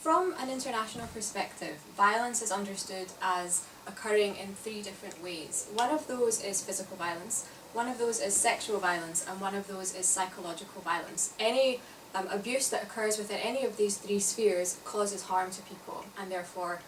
From an international perspective, violence is understood as occurring in three different ways. One of those is physical violence, one of those is sexual violence, and one of those is psychological violence. Any abuse that occurs within any of these three spheres causes harm to people and therefore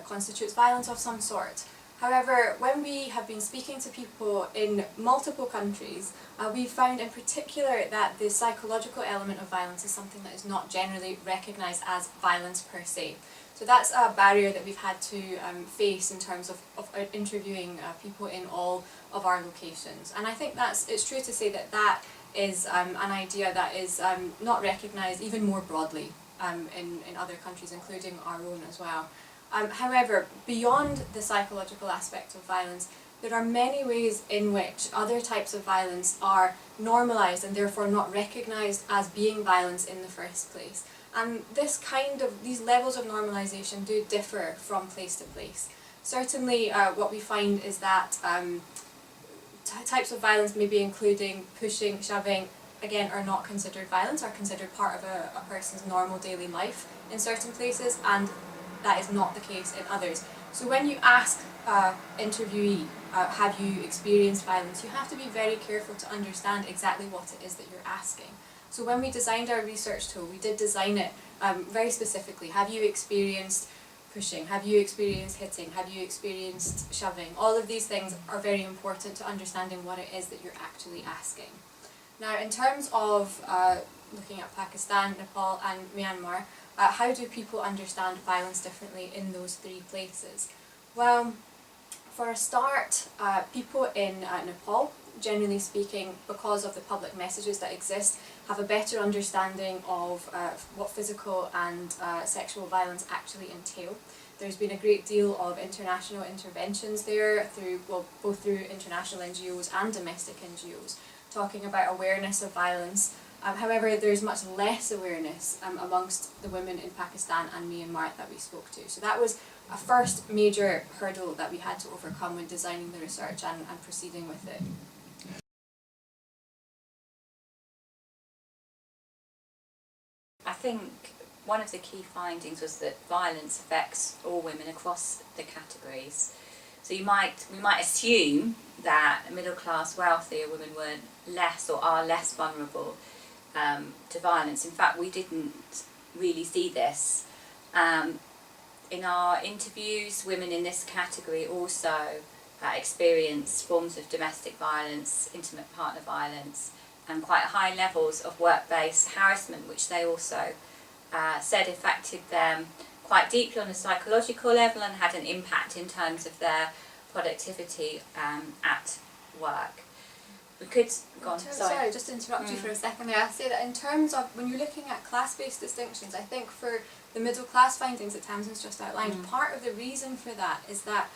constitutes violence of some sort. However, when we have been speaking to people in multiple countries, we've found in particular that the psychological element of violence is something that is not generally recognised as violence per se. So that's a barrier that we've had to face in terms of interviewing people in all of our locations. And I think it's true to say that that is an idea that is not recognised even more broadly in other countries, including our own as well. However, beyond the psychological aspect of violence, there are many ways in which other types of violence are normalised and therefore not recognised as being violence in the first place. And these levels of normalisation do differ from place to place. Certainly what we find is that types of violence, maybe including pushing, shoving, again are not considered violence, are considered part of a person's normal daily life in certain places, and that is not the case in others. So when you ask an interviewee, have you experienced violence, you have to be very careful to understand exactly what it is that you're asking. So when we designed our research tool, we did design it very specifically. Have you experienced pushing? Have you experienced hitting? Have you experienced shoving? All of these things are very important to understanding what it is that you're actually asking. Now, in terms of looking at Pakistan, Nepal and Myanmar, how do people understand violence differently in those three places? Well, for a start, people in Nepal, generally speaking, because of the public messages that exist, have a better understanding of what physical and sexual violence actually entail. There's been a great deal of international interventions there, both through international NGOs and domestic NGOs, talking about awareness of violence. However, there's much less awareness amongst the women in Pakistan and Myanmar that we spoke to. So that was a first major hurdle that we had to overcome when designing the research and proceeding with it. I think one of the key findings was that violence affects all women across the categories. So we might assume that middle-class, wealthier women were less or are less vulnerable to violence. In fact, we didn't really see this. In our interviews, women in this category also experienced forms of domestic violence, intimate partner violence, and quite high levels of work-based harassment, which they also said affected them quite deeply on a psychological level and had an impact in terms of their productivity at work. We could go on. Sorry, just to interrupt you for a second there. I'll say that in terms of when you're looking at class-based distinctions, I think for the middle class findings that Tamsin's just outlined, part of the reason for that is that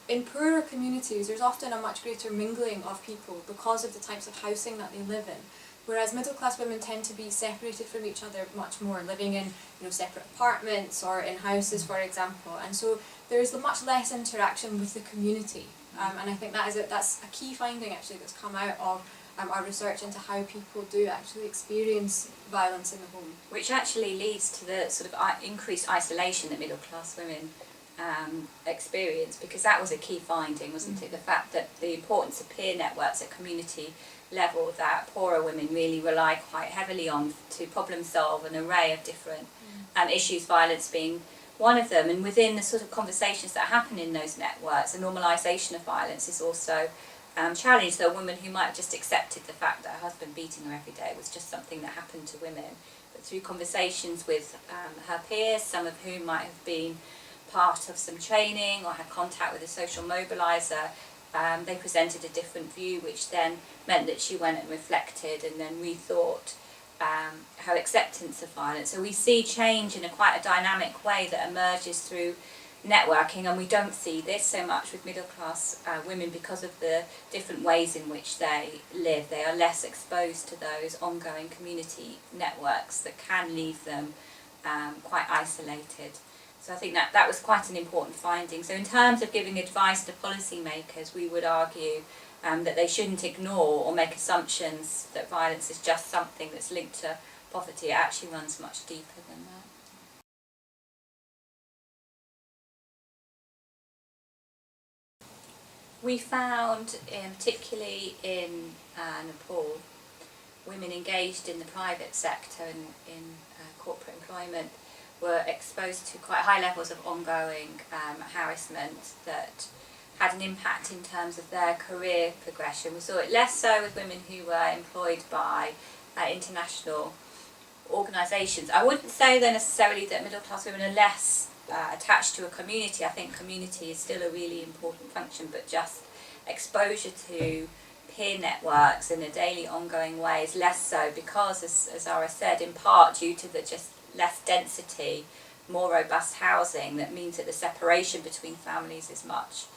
in poorer communities there's often a much greater mingling of people because of the types of housing that they live in. Whereas middle class women tend to be separated from each other much more, living in separate apartments or in houses, for example, and so there's much less interaction with the community. And I think that's a key finding actually that's come out of our research into how people do actually experience violence in the home. Which actually leads to the sort of increased isolation that middle class women experience, because that was a key finding, wasn't it? The fact that the importance of peer networks at community level that poorer women really rely quite heavily on to problem solve an array of different issues, violence being one of them. And within the sort of conversations that happen in those networks, the normalisation of violence is also challenged. So a woman who might have just accepted the fact that her husband beating her every day was just something that happened to women, but through conversations with her peers, some of whom might have been part of some training or had contact with a social mobiliser, they presented a different view, which then meant that she went and reflected and then rethought her acceptance of violence. So we see change in quite a dynamic way that emerges through networking, and we don't see this so much with middle class women because of the different ways in which they live. They are less exposed to those ongoing community networks that can leave them quite isolated. So I think that was quite an important finding. So in terms of giving advice to policymakers, we would argue that they shouldn't ignore or make assumptions that violence is just something that's linked to poverty. It actually runs much deeper than that. We found, particularly in Nepal, women engaged in the private sector and in corporate employment were exposed to quite high levels of ongoing harassment that had an impact in terms of their career progression. We saw it less so with women who were employed by international organisations. I wouldn't say though necessarily that middle class women are less attached to a community. I think community is still a really important function, but just exposure to peer networks in a daily ongoing way is less so because, as Zara said, in part due to the just less density, more robust housing, that means that the separation between families is much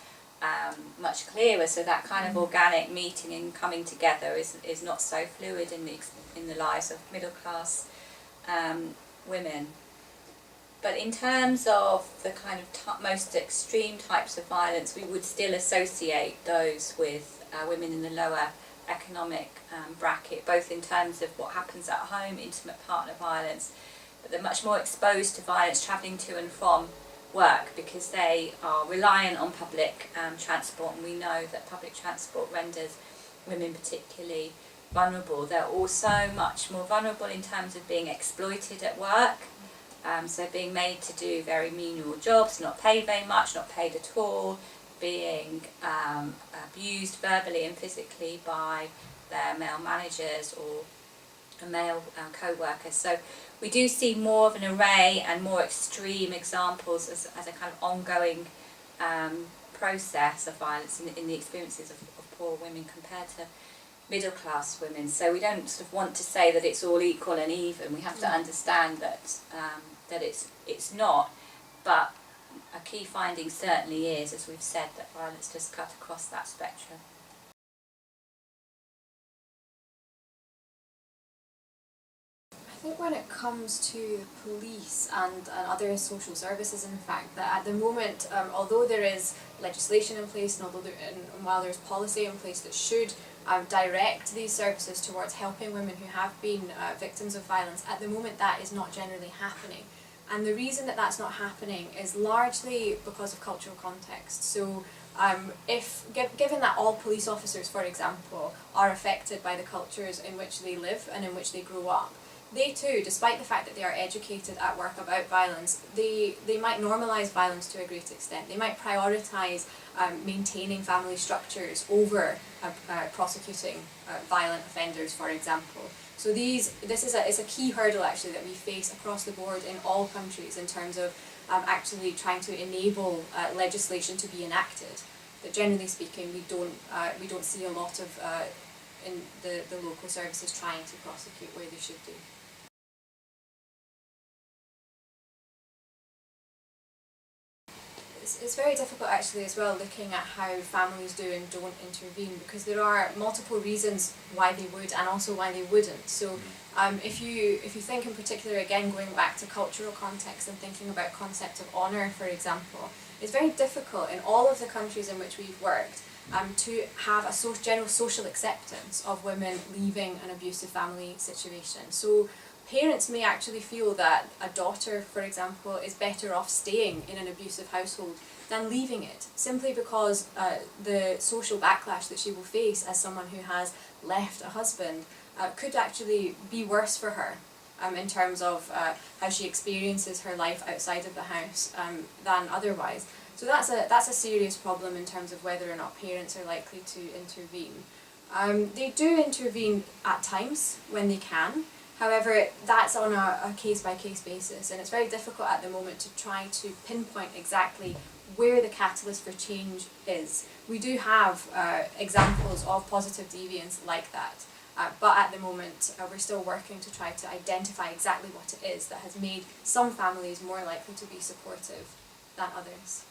clearer. So that kind of organic meeting and coming together is not so fluid in the lives of middle class women. But in terms of the kind of most extreme types of violence, we would still associate those with women in the lower economic bracket, both in terms of what happens at home, intimate partner violence, but they're much more exposed to violence travelling to and from work because they are reliant on public transport, and we know that public transport renders women particularly vulnerable. They're also much more vulnerable in terms of being exploited at work. So being made to do very menial jobs, not paid very much, not paid at all, being abused verbally and physically by their male managers or male co-workers. So we do see more of an array and more extreme examples as a kind of ongoing process of violence in the experiences of poor women compared to middle class women. So we don't sort of want to say that it's all equal and even. We have to understand that that it's not, but a key finding certainly is, as we've said, that violence does cut across that spectrum. I think when it comes to police and other social services, in fact, that at the moment, although there is legislation in place and while there's policy in place that should direct these services towards helping women who have been victims of violence, at the moment that is not generally happening. And the reason that that's not happening is largely because of cultural context. So given that all police officers, for example, are affected by the cultures in which they live and in which they grow up, they too, despite the fact that they are educated at work about violence, they might normalise violence to a great extent. They might prioritise maintaining family structures over prosecuting violent offenders, for example. So this is a key hurdle actually that we face across the board in all countries in terms of actually trying to enable legislation to be enacted. But generally speaking, we don't see a lot of in the local services trying to prosecute where they should do. It's very difficult actually as well looking at how families do and don't intervene, because there are multiple reasons why they would and also why they wouldn't. So if you think in particular, again going back to cultural context and thinking about concept of honour, for example, it's very difficult in all of the countries in which we've worked to have a general social acceptance of women leaving an abusive family situation. So parents may actually feel that a daughter, for example, is better off staying in an abusive household than leaving it, simply because the social backlash that she will face as someone who has left a husband could actually be worse for her in terms of how she experiences her life outside of the house than otherwise. So that's a serious problem in terms of whether or not parents are likely to intervene. They do intervene at times when they can. However, that's on a case-by-case basis, and it's very difficult at the moment to try to pinpoint exactly where the catalyst for change is. We do have examples of positive deviance like that, but at the moment we're still working to try to identify exactly what it is that has made some families more likely to be supportive than others.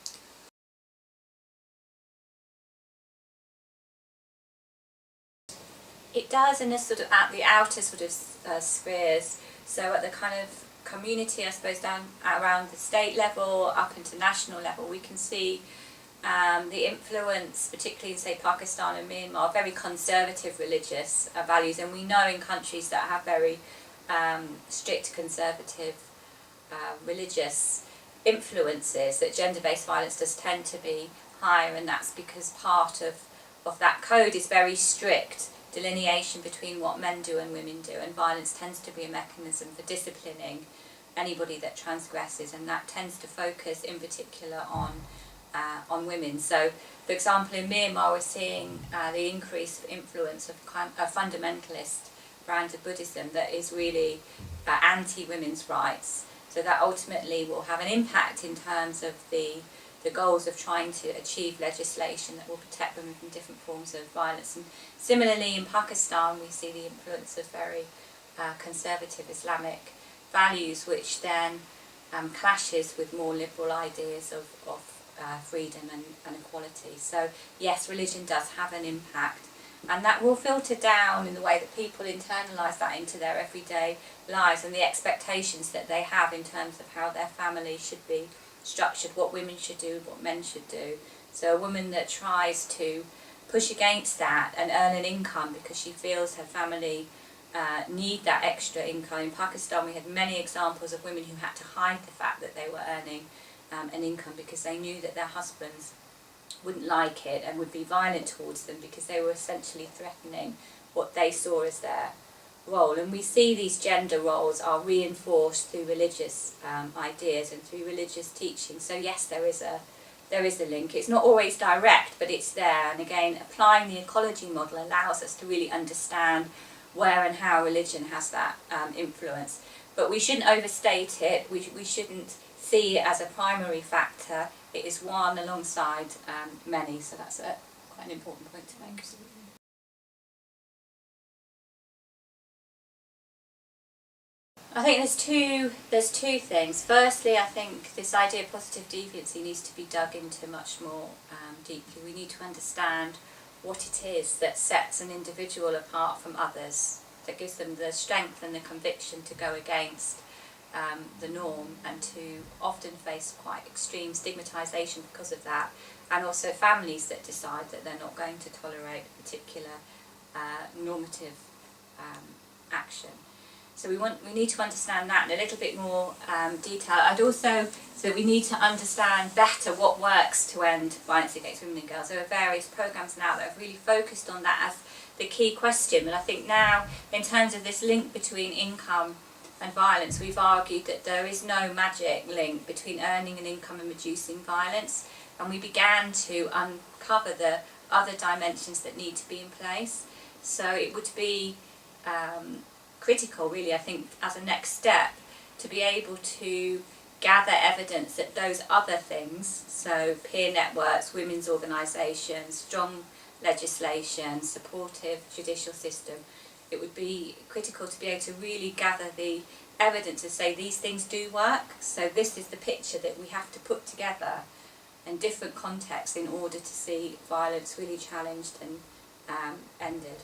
It does in the sort of at the outer sort of spheres. So at the kind of community, I suppose, down around the state level, up into national level, we can see the influence, particularly in say Pakistan and Myanmar, very conservative religious values, and we know in countries that have very strict conservative religious influences that gender-based violence does tend to be higher, and that's because part of that code is very strict delineation between what men do and women do, and violence tends to be a mechanism for disciplining anybody that transgresses, and that tends to focus in particular on women. So, for example, in Myanmar we're seeing the increased influence of a fundamentalist brand of Buddhism that is really anti-women's rights. So that ultimately will have an impact in terms of the goals of trying to achieve legislation that will protect women from different forms of violence. And similarly in Pakistan we see the influence of very conservative Islamic values, which then clashes with more liberal ideas of freedom and equality. So yes, religion does have an impact, and that will filter down in the way that people internalise that into their everyday lives and the expectations that they have in terms of how their family should be structured, what women should do, what men should do. So a woman that tries to push against that and earn an income because she feels her family need that extra income. In Pakistan we had many examples of women who had to hide the fact that they were earning an income because they knew that their husbands wouldn't like it and would be violent towards them because they were essentially threatening what they saw as their role. And we see these gender roles are reinforced through religious ideas and through religious teaching. So yes, there is a link. It's not always direct, but it's there. And again, applying the ecology model allows us to really understand where and how religion has that influence. But we shouldn't overstate it. We shouldn't see it as a primary factor. It is one alongside many. So that's quite an important point to make. I think there's two things. Firstly, I think this idea of positive deviancy needs to be dug into much more deeply. We need to understand what it is that sets an individual apart from others, that gives them the strength and the conviction to go against the norm and to often face quite extreme stigmatisation because of that, and also families that decide that they're not going to tolerate a particular normative action. So we need to understand that in a little bit more detail. So we need to understand better what works to end violence against women and girls. There are various programmes now that have really focused on that as the key question. But I think now, in terms of this link between income and violence, we've argued that there is no magic link between earning an income and reducing violence. And we began to uncover the other dimensions that need to be in place. So it would be critical, really, I think, as a next step, to be able to gather evidence that those other things, so peer networks, women's organisations, strong legislation, supportive judicial system, it would be critical to be able to really gather the evidence to say these things do work. So this is the picture that we have to put together in different contexts in order to see violence really challenged and ended.